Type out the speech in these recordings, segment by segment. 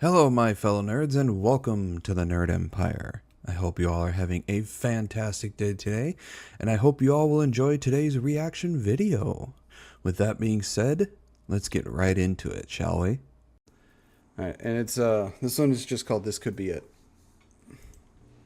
Hello, my fellow nerds, and welcome to the Nerd Empire. I hope you all are having a fantastic day today, and I hope you all will enjoy today's reaction video. With that being said, let's get right into it, shall we? Alright, and it's, this one is just called This Could Be It.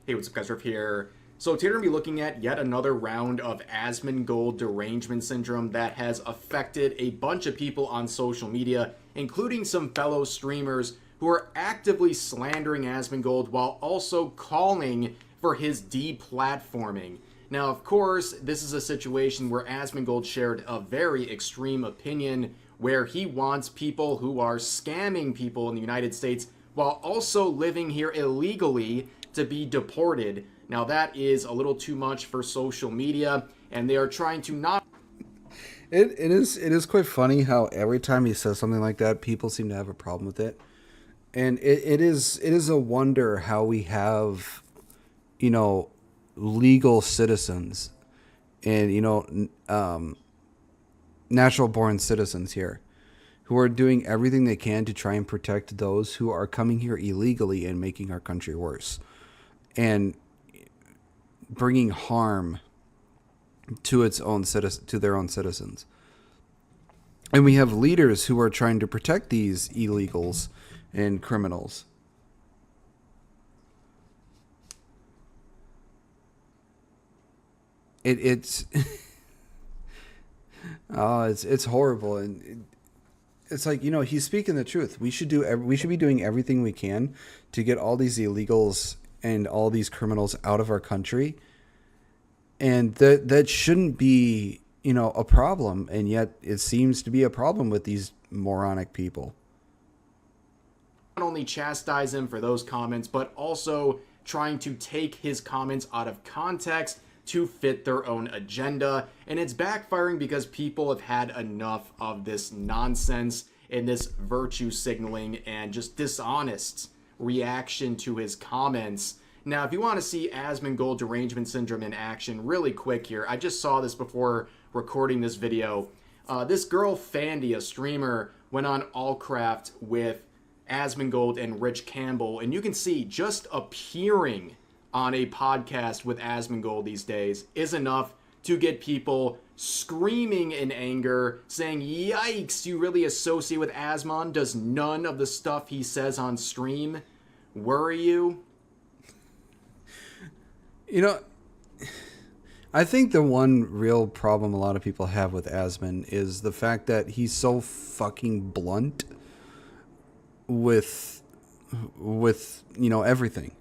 Hey, what's up guys, Riff here. So today we're going to be looking at yet another round of asmongold derangement syndrome that has affected a bunch of people on social media, including some fellow streamers who are actively slandering asmongold while also calling for his deplatforming. Now, of course, this is a situation where asmongold shared a very extreme opinion where he wants people who are scamming people in the United States while also living here illegally to be deported. Now, that is a little too much for social media, and they are trying to not... It is quite funny how every time he says something like that, people seem to have a problem with it. And it is a wonder how we have, legal citizens and, natural-born citizens here who are doing everything they can to try and protect those who are coming here illegally and making our country worse and bringing harm to their own citizens. And we have leaders who are trying to protect these illegals and criminals. It's it's horrible, and it's like, he's speaking the truth. We should be doing everything we can to get all these illegals and all these criminals out of our country, and that shouldn't be a problem, and yet it seems to be a problem with these moronic people. Not only chastise him for those comments, but also trying to take his comments out of context to fit their own agenda. And it's backfiring because people have had enough of this nonsense and this virtue signaling and just dishonest reaction to his comments. Now, if you want to see asmongold derangement syndrome in action really quick here, I just saw this before recording this video. This girl, Fandy, a streamer, went on Allcraft with asmongold and Rich Campbell, and you can see just appearing on a podcast with asmongold these days is enough to get people screaming in anger, saying, yikes, you really associate with Asmon? Does none of the stuff he says on stream worry you? I think the one real problem a lot of people have with Asmon is the fact that he's so fucking blunt with everything.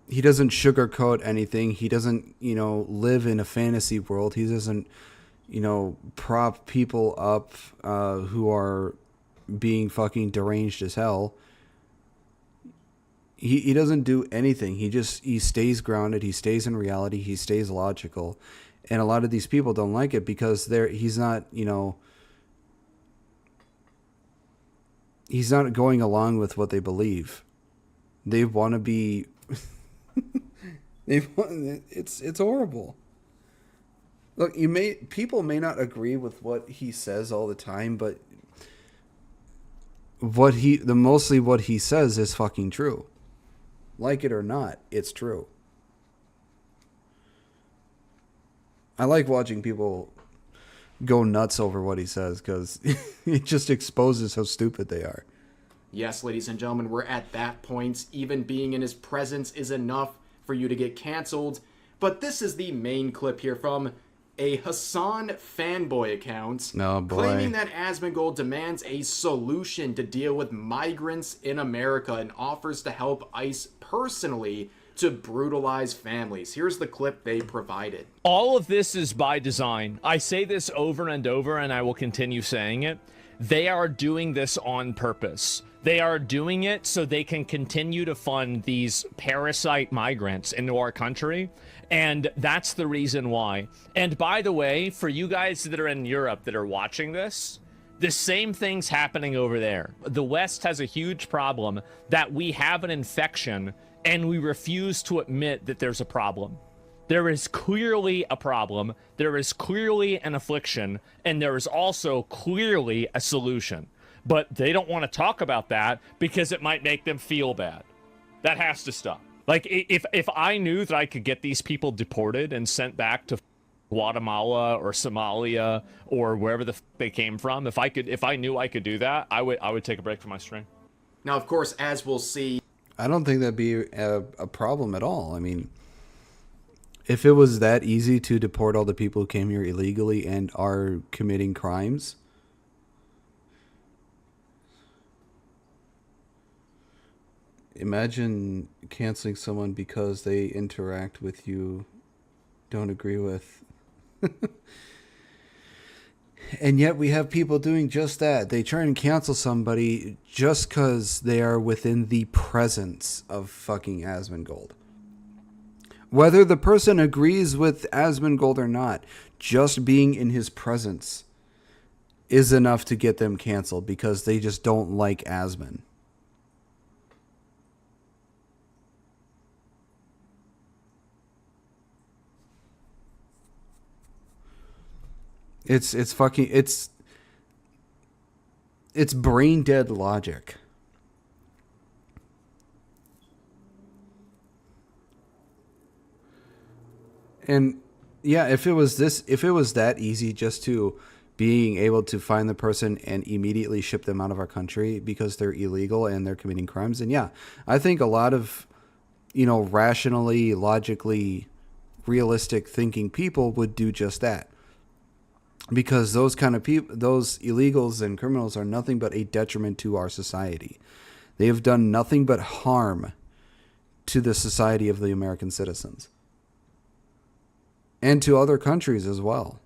He doesn't sugarcoat anything. He doesn't, live in a fantasy world. He doesn't, prop people up who are being fucking deranged as hell. He doesn't do anything. He stays grounded. He stays in reality. He stays logical. And a lot of these people don't like it because he's not, he's not going along with what they believe. They want to be... it's horrible. Look, people may not agree with what he says all the time, but mostly what he says is fucking true. Like it or not, it's true. I like watching people go nuts over what he says because it just exposes how stupid they are. Yes, ladies and gentlemen, we're at that point. Even being in his presence is enough for you to get canceled. But this is the main clip here from a Hassan fanboy account, claiming that asmongold demands a solution to deal with migrants in America and offers to help ICE personally to brutalize families. Here's the clip they provided. All of this is by design. I say this over and over, and I will continue saying it. They are doing this on purpose. They are doing it so they can continue to fund these parasite migrants into our country, and that's the reason why. And by the way, for you guys that are in Europe that are watching this, the same thing's happening over there. The West has a huge problem that we have an infection, and we refuse to admit that there's a problem. There is clearly a problem, there is clearly an affliction, and there is also clearly a solution. but they don't want to talk about that because it might make them feel bad. That has to stop. Like, if I knew that I could get these people deported and sent back to Guatemala or Somalia or wherever they came from, if I knew I could do that, I would take a break from my stream. Now, of course, as we'll see, I don't think that'd be a problem at all. I mean, if it was that easy to deport all the people who came here illegally and are committing crimes, imagine canceling someone because they interact with you, don't agree with. And yet we have people doing just that. They try and cancel somebody just because they are within the presence of fucking Asmongold. Whether the person agrees with Asmongold or not, just being in his presence is enough to get them canceled because they just don't like Asmon. It's brain dead logic. And yeah, if it was that easy just to being able to find the person and immediately ship them out of our country because they're illegal and they're committing crimes, then yeah, I think a lot of, rationally, logically, realistic thinking people would do just that. Because those kind of people, those illegals and criminals are nothing but a detriment to our society. They have done nothing but harm to the society of the American citizens. And to other countries as well.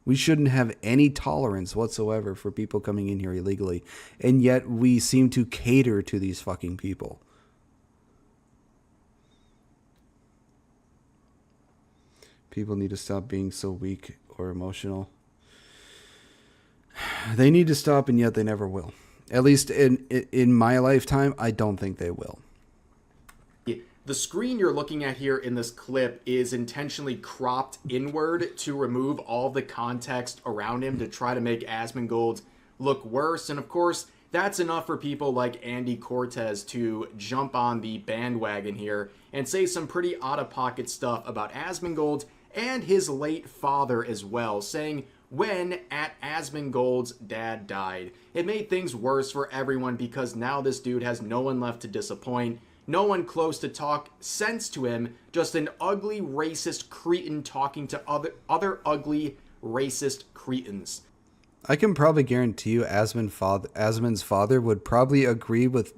We shouldn't have any tolerance whatsoever for people coming in here illegally. And yet we seem to cater to these fucking people. People need to stop being so weak or emotional. They need to stop, and yet they never will. At least in my lifetime, I don't think they will. the screen you're looking at here in this clip is intentionally cropped inward to remove all the context around him to try to make Asmongold look worse. And of course, that's enough for people like Andy Cortez to jump on the bandwagon here and say some pretty out-of-pocket stuff about Asmongold and his late father as well, saying when at Asmongold's dad died. It made things worse for everyone because now this dude has no one left to disappoint, no one close to talk sense to him, just an ugly racist cretin talking to other ugly racist cretins. I can probably guarantee you Asmon's father would probably agree with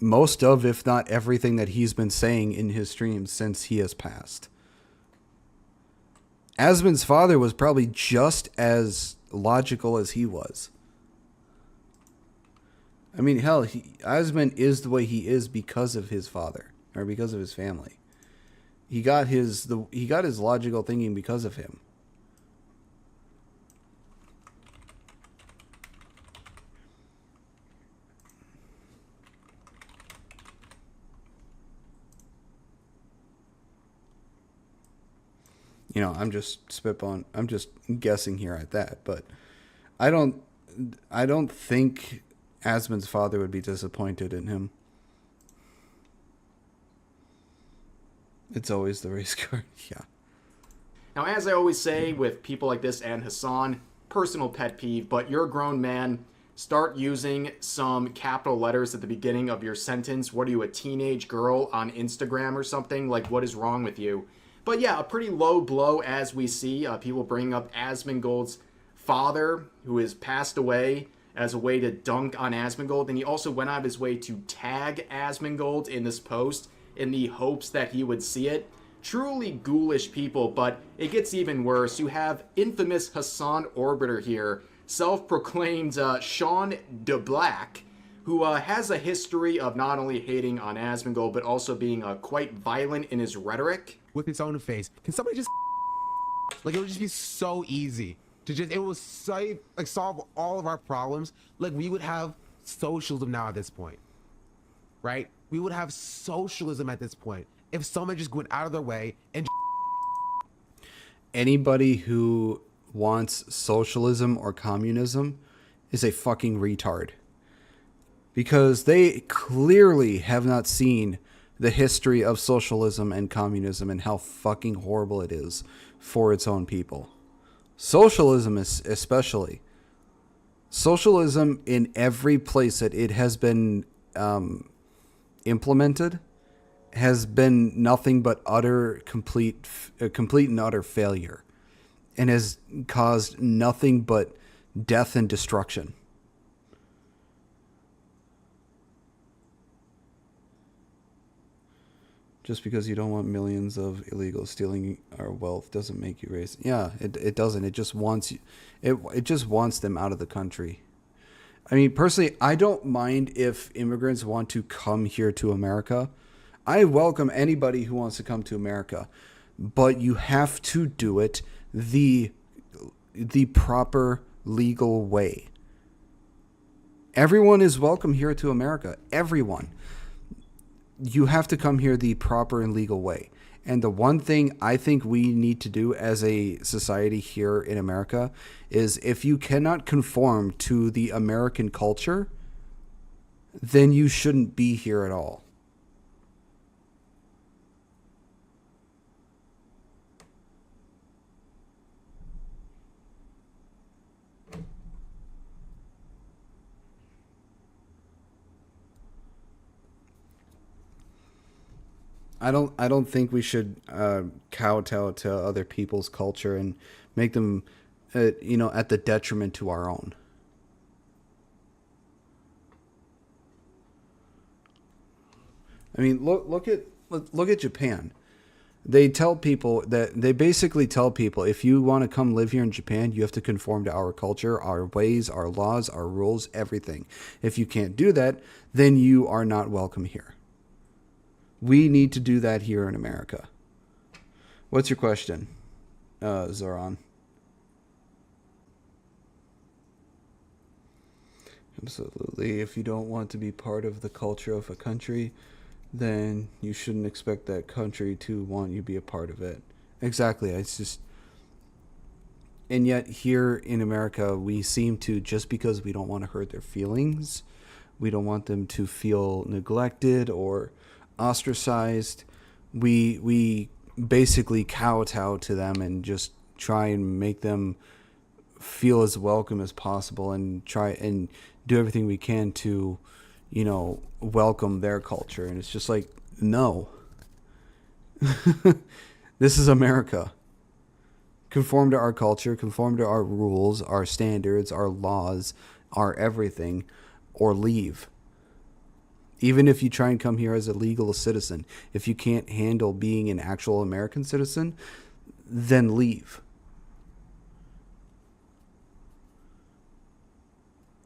most of, if not everything that he's been saying in his streams since he has passed. Asmon's father was probably just as logical as he was. I mean, hell, Asmon is the way he is because of his father, or because of his family. He got his logical thinking because of him. You know, I'm just spitballing. I'm just guessing here at that, but I don't think Asmon's father would be disappointed in him. It's always the race card, yeah. Now, as I always say with people like this and Hassan, personal pet peeve, but you're a grown man. Start using some capital letters at the beginning of your sentence. What are you, a teenage girl on Instagram or something? Like, what is wrong with you? But yeah, a pretty low blow as we see people bringing up Asmongold's father, who has passed away, as a way to dunk on Asmongold. And he also went out of his way to tag Asmongold in this post in the hopes that he would see it. Truly ghoulish people, but it gets even worse. You have infamous Hassan Orbiter here, self-proclaimed Sean DeBlack, who has a history of not only hating on Asmongold, but also being quite violent in his rhetoric. With its own face. Can somebody just like, it would just be so easy to just, it would save, like, solve all of our problems. Like, we would have socialism now at this point, right? We would have socialism at this point if someone just went out of their way and anybody who wants socialism or communism is a fucking retard. Because they clearly have not seen the history of socialism and communism and how fucking horrible it is for its own people. Socialism is especially. Socialism in every place that it has been implemented has been nothing but complete and utter failure, and has caused nothing but death and destruction. Just because you don't want millions of illegals stealing our wealth doesn't make you racist. Yeah, it doesn't. It just wants you, it just wants them out of the country. I mean, personally, I don't mind if immigrants want to come here to America. I welcome anybody who wants to come to America, but you have to do it the proper legal way. Everyone is welcome here to America. Everyone. You have to come here the proper and legal way. And the one thing I think we need to do as a society here in America is, if you cannot conform to the American culture, then you shouldn't be here at all. I don't think we should kowtow to other people's culture and make them, at the detriment to our own. I mean, look at Japan. They basically tell people, if you want to come live here in Japan, you have to conform to our culture, our ways, our laws, our rules, everything. If you can't do that, then you are not welcome here. We need to do that here in America. What's your question, Zoran? Absolutely. If you don't want to be part of the culture of a country, then you shouldn't expect that country to want you to be a part of it. Exactly. It's just... And yet here in America, we seem to, just because we don't want to hurt their feelings, we don't want them to feel neglected or ostracized, we basically kowtow to them and just try and make them feel as welcome as possible, and try and do everything we can to, welcome their culture. And it's just like, no. This is America. Conform to our culture, conform to our rules, our standards, our laws, our everything, or leave. Even if you try and come here as a legal citizen, if you can't handle being an actual American citizen, then leave.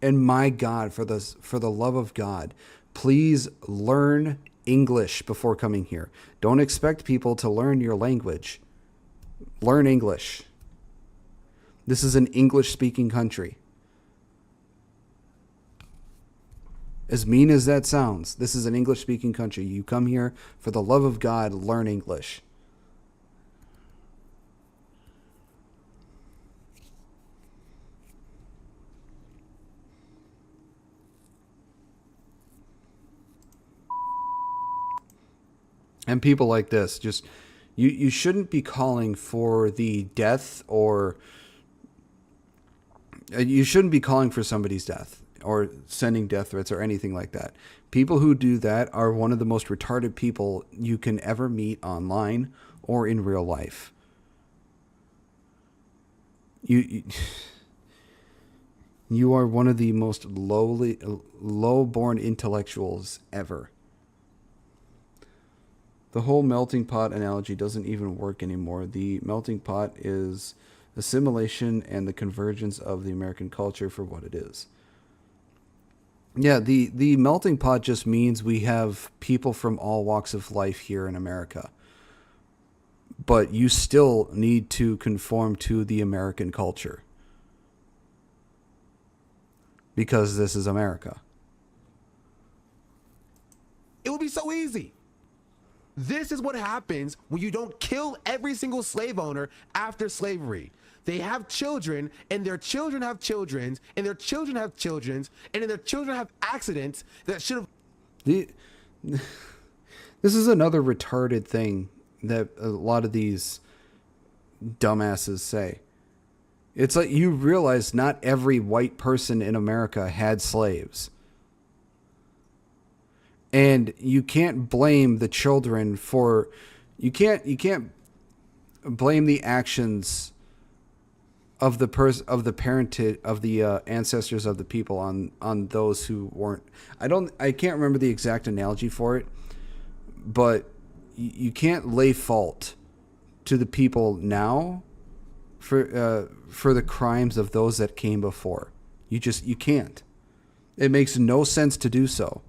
And my God, for the love of God, please learn English before coming here. Don't expect people to learn your language. Learn English. This is an English-speaking country. As mean as that sounds, this is an English-speaking country. You come here, for the love of God, learn English. And people like this, just, you shouldn't be calling for the death, or you shouldn't be calling for somebody's death, or sending death threats or anything like that. People who do that are one of the most retarded people you can ever meet online or in real life. You are one of the most low-born intellectuals ever. The whole melting pot analogy doesn't even work anymore. The melting pot is assimilation and the convergence of the American culture for what it is. Yeah, the melting pot just means we have people from all walks of life here in America. But you still need to conform to the American culture. Because this is America. It would be so easy. This is what happens when you don't kill every single slave owner after slavery. they have children, and their children have children's, and their children have children's, and then their children have accidents that should have. This is another retarded thing that a lot of these dumbasses say. It's like, you realize not every white person in America had slaves. And you can't blame the children for, you can't blame the actions of the parentage of the ancestors of the people on those who weren't. I can't remember the exact analogy for it, but you can't lay fault to the people now for the crimes of those that came before. You can't. It makes no sense to do so,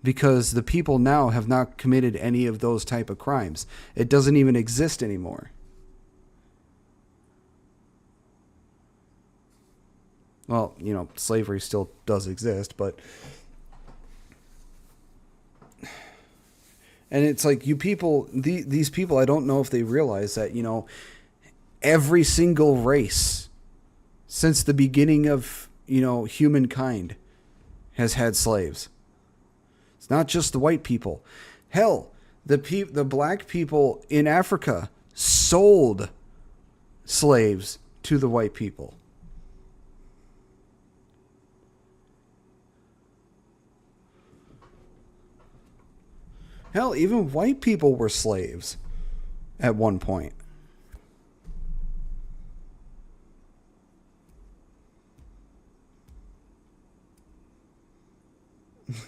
because the people now have not committed any of those type of crimes. It doesn't even exist anymore. Well, slavery still does exist, but... And it's like, you people, these people, I don't know if they realize that, every single race since the beginning of, humankind has had slaves. It's not just the white people. Hell, the black people in Africa sold slaves to the white people. Hell, even white people were slaves at one point.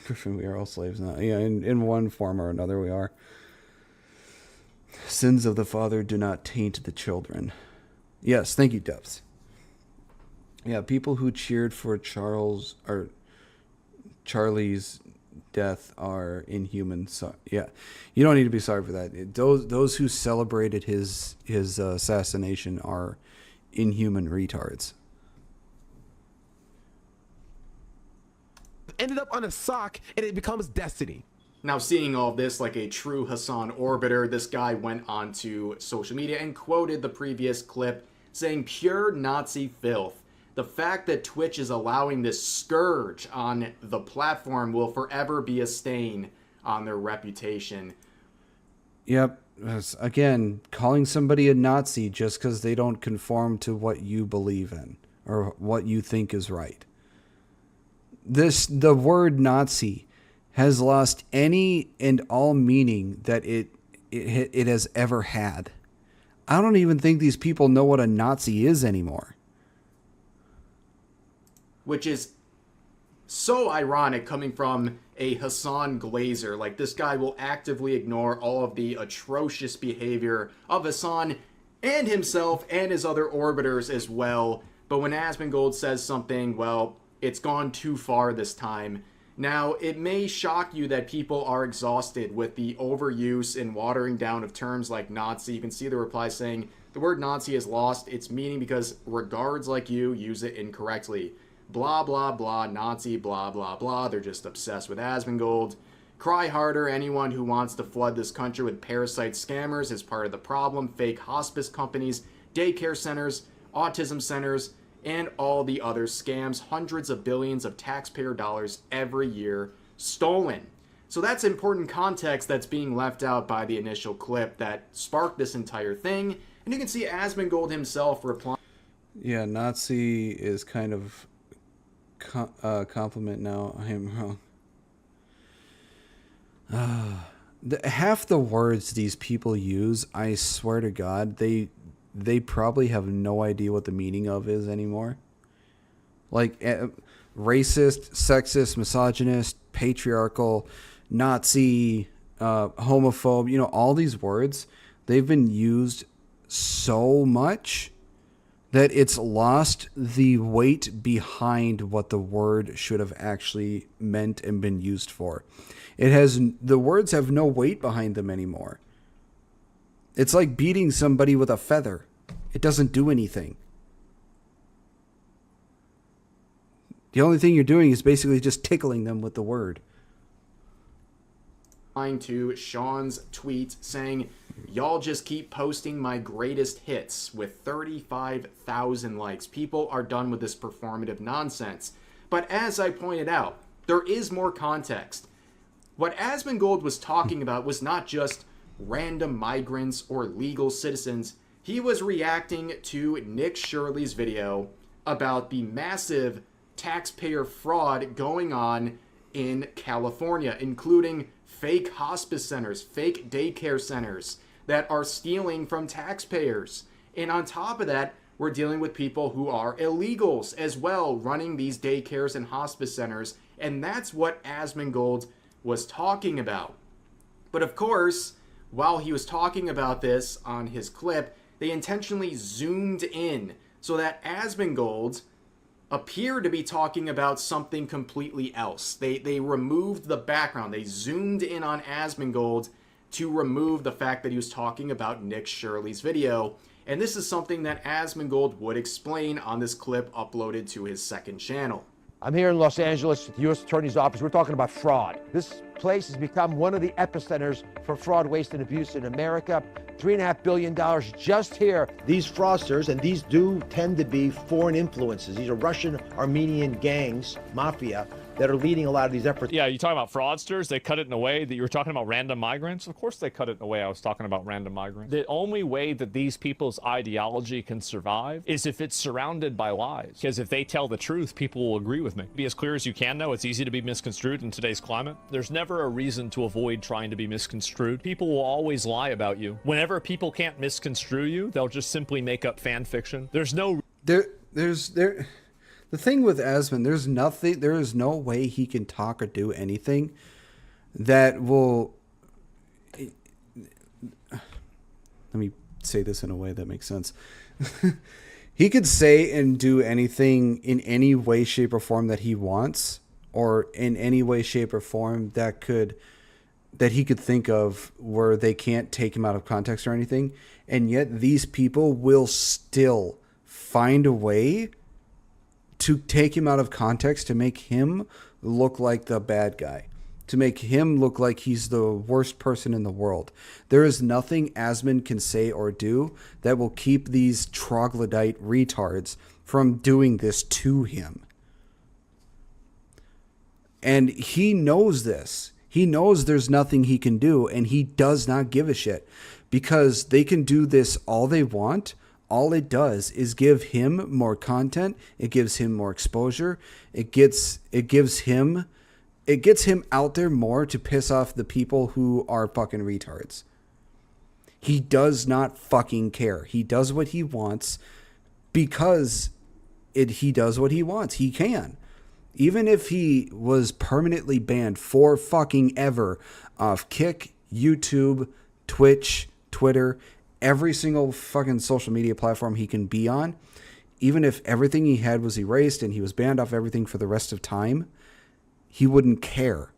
Griffin, we are all slaves now. Yeah, in one form or another we are. Sins of the father do not taint the children. Yes, thank you, Depths. Yeah, people who cheered for Charlie's death are inhuman. So yeah, you don't need to be sorry for that. Those who celebrated his assassination are inhuman retards. Ended up on a sock, and it becomes destiny. Now, seeing all of this like a true Hassan orbiter, this guy went onto social media and quoted the previous clip, saying, "Pure Nazi filth. The fact that Twitch is allowing this scourge on the platform will forever be a stain on their reputation." Yep. Again, calling somebody a Nazi just because they don't conform to what you believe in or what you think is right. The word Nazi has lost any and all meaning that it has ever had. I don't even think these people know what a Nazi is anymore. Which is so ironic coming from a Hassan Glazer. Like, this guy will actively ignore all of the atrocious behavior of Hassan and himself and his other orbiters as well. But when Asmongold says something, well, it's gone too far this time. Now, it may shock you that people are exhausted with the overuse and watering down of terms like Nazi. You can see the reply saying, "The word Nazi has lost its meaning because regards like you use it incorrectly. Blah, blah, blah, Nazi, blah, blah, blah. They're just obsessed with Asmongold. Cry harder. Anyone who wants to flood this country with parasite scammers is part of the problem. Fake hospice companies, daycare centers, autism centers, and all the other scams. Hundreds of billions of taxpayer dollars every year stolen." So that's important context that's being left out by the initial clip that sparked this entire thing. And you can see Asmongold himself replying. Yeah, Nazi is kind of compliment now. I am wrong. Half the words these people use, I swear to God, they probably have no idea what the meaning of is anymore. Like racist, sexist, misogynist, patriarchal, Nazi, homophobe, all these words, they've been used so much that it's lost the weight behind what the word should have actually meant and been used for. The words have no weight behind them anymore. It's like beating somebody with a feather. It doesn't do anything. The only thing you're doing is basically just tickling them with the word. to Sean's tweet saying, "Y'all just keep posting my greatest hits," with 35,000 likes. People are done with this performative nonsense. But as I pointed out, there is more context. What Asmongold was talking about was not just random migrants or legal citizens. He was reacting to Nick Shirley's video about the massive taxpayer fraud going on in California, including fake hospice centers, fake daycare centers that are stealing from taxpayers. And on top of that, we're dealing with people who are illegals as well, running these daycares and hospice centers. And that's what Asmongold was talking about. But of course, while he was talking about this on his clip, they intentionally zoomed in so that Asmongold appeared to be talking about something completely else. They removed the background. They zoomed in on Asmongold to remove the fact that he was talking about Nick Shirley's video. And this is something that Asmongold would explain on this clip uploaded to his second channel. I'm here in Los Angeles at the U.S. Attorney's Office. We're talking about fraud. This place has become one of the epicenters for fraud, waste, and abuse in America. $3.5 billion just here. These fraudsters, and these do tend to be foreign influences. These are Russian, Armenian gangs, mafia, that are leading a lot of these efforts. Yeah, you talking about fraudsters? They cut it in a way that you were talking about random migrants? Of course they cut it in a way I was talking about random migrants. The only way that these people's ideology can survive is if it's surrounded by lies. Because if they tell the truth, people will agree with me. Be as clear as you can, though. It's easy to be misconstrued in today's climate. There's never a reason to avoid trying to be misconstrued. People will always lie about you. Whenever people can't misconstrue you, they'll just simply make up fan fiction. There's no... The thing with Asmon, there is no way he can talk or do anything that will... Let me say this in a way that makes sense. He could say and do anything in any way, shape, or form that he wants, or in any way, shape, or form that he could think of where they can't take him out of context or anything. And yet these people will still find a way to take him out of context, to make him look like the bad guy, to make him look like he's the worst person in the world. There is nothing Asmon can say or do that will keep these troglodyte retards from doing this to him. And he knows this. He knows there's nothing he can do, and he does not give a shit, because they can do this all they want. All it does is give him more content. It gives him more exposure. It gets him out there more to piss off the people who are fucking retards. He does not fucking care. He does what he wants because he does what he wants. He can. Even if he was permanently banned for fucking ever off Kick, YouTube, Twitch, Twitter, every single fucking social media platform he can be on, even if everything he had was erased and he was banned off everything for the rest of time, he wouldn't care.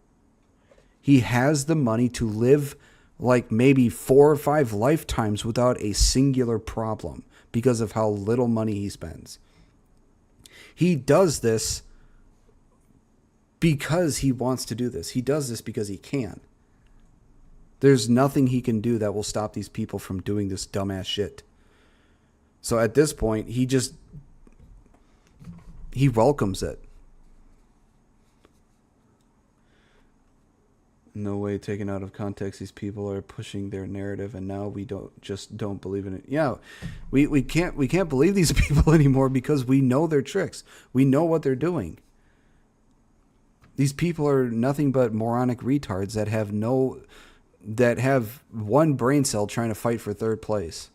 He has the money to live like maybe 4 or 5 lifetimes without a singular problem because of how little money he spends. He does this because he wants to do this. He does this because he can. There's nothing he can do that will stop these people from doing this dumbass shit. So at this point, he welcomes it. No way taken out of context. These people are pushing their narrative, and now we don't believe in it. Yeah, we can't believe these people anymore because we know their tricks. We know what they're doing. These people are nothing but moronic retards that have one brain cell trying to fight for third place.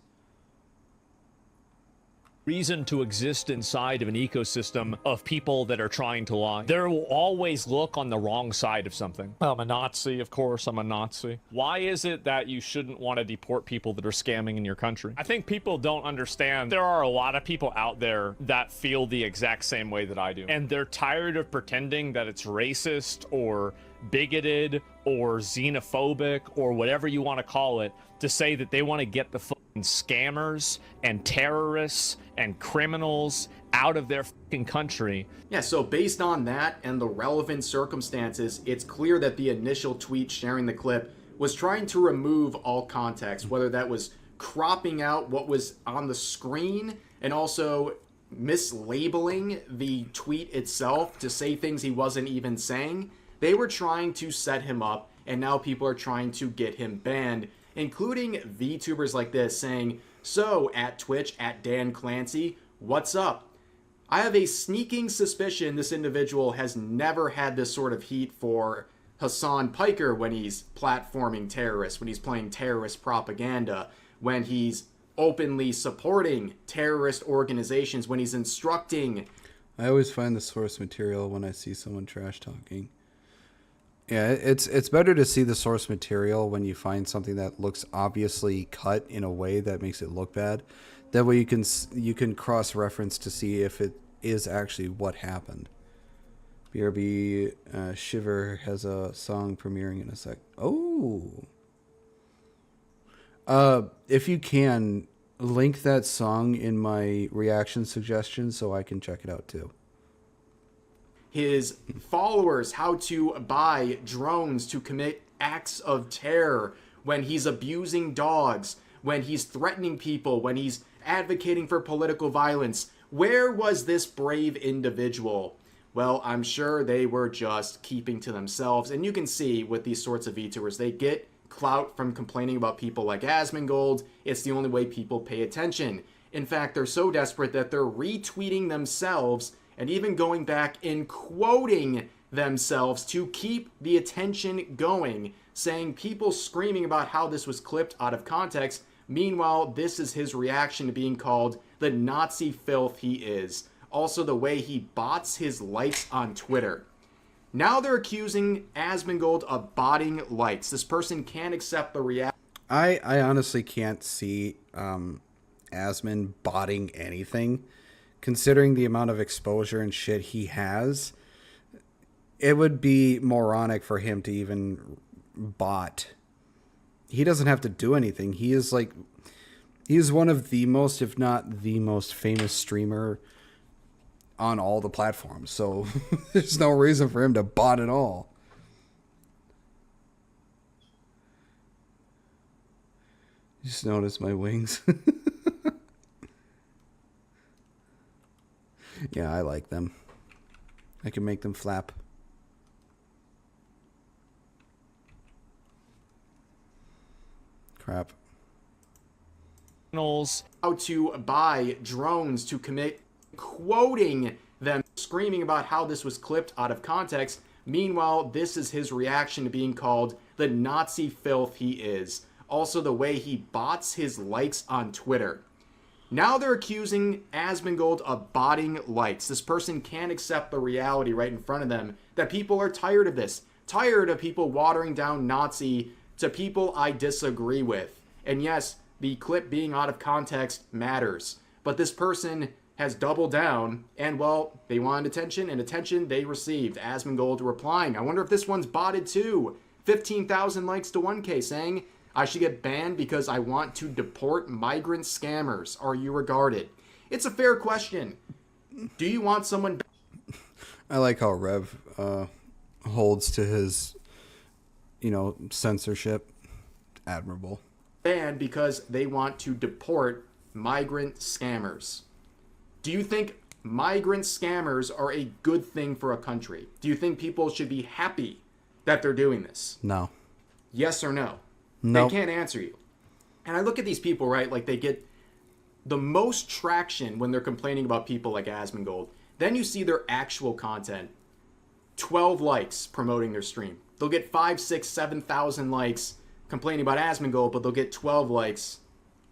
Reason to exist inside of an ecosystem of people that are trying to lie. There will always look on the wrong side of something. I'm a Nazi, of course, I'm a Nazi. Why is it that you shouldn't want to deport people that are scamming in your country? I think people don't understand there are a lot of people out there that feel the exact same way that I do. And they're tired of pretending that it's racist or bigoted or xenophobic or whatever you want to call it to say that they want to get the scammers and terrorists and criminals out of their fucking country. Yeah, so based on that and the relevant circumstances, it's clear that the initial tweet sharing the clip was trying to remove all context, whether that was cropping out what was on the screen and also mislabeling the tweet itself to say things he wasn't even saying. They were trying to set him up, and now people are trying to get him banned, including VTubers like this saying, "So, at Twitch, at Dan Clancy, what's up?" I have a sneaking suspicion this individual has never had this sort of heat for Hassan Piker when he's platforming terrorists, when he's playing terrorist propaganda, when he's openly supporting terrorist organizations, when he's instructing. I always find the source material when I see someone trash talking. Yeah, it's better to see the source material when you find something that looks obviously cut in a way that makes it look bad. That way you can cross-reference to see if it is actually what happened. BRB Shiver has a song premiering in a sec. Oh. If you can, link that song in my reaction suggestions so I can check it out too. His followers how to buy drones to commit acts of terror, when he's abusing dogs, when he's threatening people, when he's advocating for political violence. Where was this brave individual? Well, I'm sure they were just keeping to themselves. And you can see with these sorts of VTubers, they get clout from complaining about people like Asmongold. It's the only way people pay attention. In fact, they're so desperate that they're retweeting themselves and even going back and quoting themselves to keep the attention going, saying people screaming about how this was clipped out of context. Meanwhile, this is his reaction to being called the Nazi filth he is. Also, the way he bots his likes on Twitter. Now they're accusing Asmongold of botting likes. This person can't accept the reaction. I honestly can't see Asmon botting anything. Considering the amount of exposure and shit he has, it would be moronic for him to even bot. He doesn't have to do anything. He is one of the most, if not the most famous streamer on all the platforms. So there's no reason for him to bot at all. Just notice my wings. Yeah, I like them. I can make them flap. Crap. How to buy drones to commit, quoting them, screaming about how this was clipped out of context. Meanwhile, this is his reaction to being called the Nazi filth he is. Also, the way he bots his likes on Twitter. Now they're accusing Asmongold of botting likes. This person can't accept the reality right in front of them that people are tired of this. Tired of people watering down Nazi to people I disagree with. And yes, the clip being out of context matters. But this person has doubled down, and well, they wanted attention, and attention they received. Asmongold replying, I wonder if this one's botted too. 15,000 likes to 1K saying, I should get banned because I want to deport migrant scammers. Are you regarded? It's a fair question. Do you want someone... I like how Rev holds to his, censorship. Admirable. Banned because they want to deport migrant scammers. Do you think migrant scammers are a good thing for a country? Do you think people should be happy that they're doing this? No. Yes or no? No. They can't answer you. And I look at these people, right? Like, they get the most traction when they're complaining about people like Asmongold. Then you see their actual content. 12 likes promoting their stream. They'll get 5, 6, 7,000 likes complaining about Asmongold, but they'll get 12 likes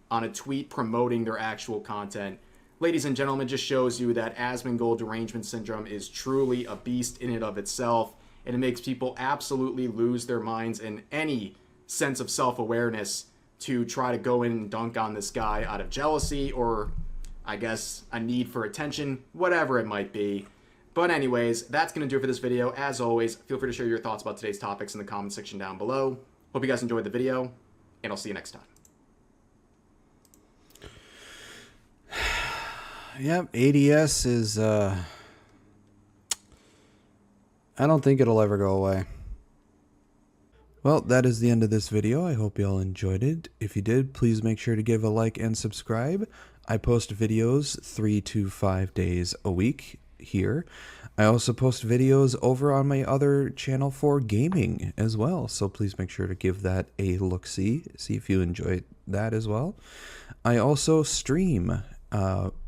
on a tweet promoting their actual content. Ladies and gentlemen, just shows you that Asmongold derangement syndrome is truly a beast in and of itself, and it makes people absolutely lose their minds in any sense of self-awareness to try to go in and dunk on this guy out of jealousy or, I guess, a need for attention, whatever it might be. But anyways, that's going to do it for this video. As always, feel free to share your thoughts about today's topics in the comment section down below. Hope you guys enjoyed the video, and I'll see you next time. Yep, ADS is, I don't think it'll ever go away. Well, that is the end of this video. I hope you all enjoyed it. If you did, please make sure to give a like and subscribe. I post videos 3 to 5 days a week here. I also post videos over on my other channel for gaming as well, so please make sure to give that a look-see, see if you enjoy that as well. I also stream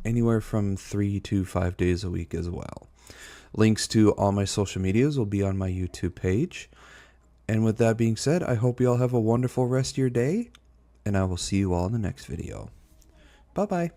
anywhere from 3 to 5 days a week as well. Links to all my social medias will be on my YouTube page. And with that being said, I hope you all have a wonderful rest of your day, and I will see you all in the next video. Bye-bye.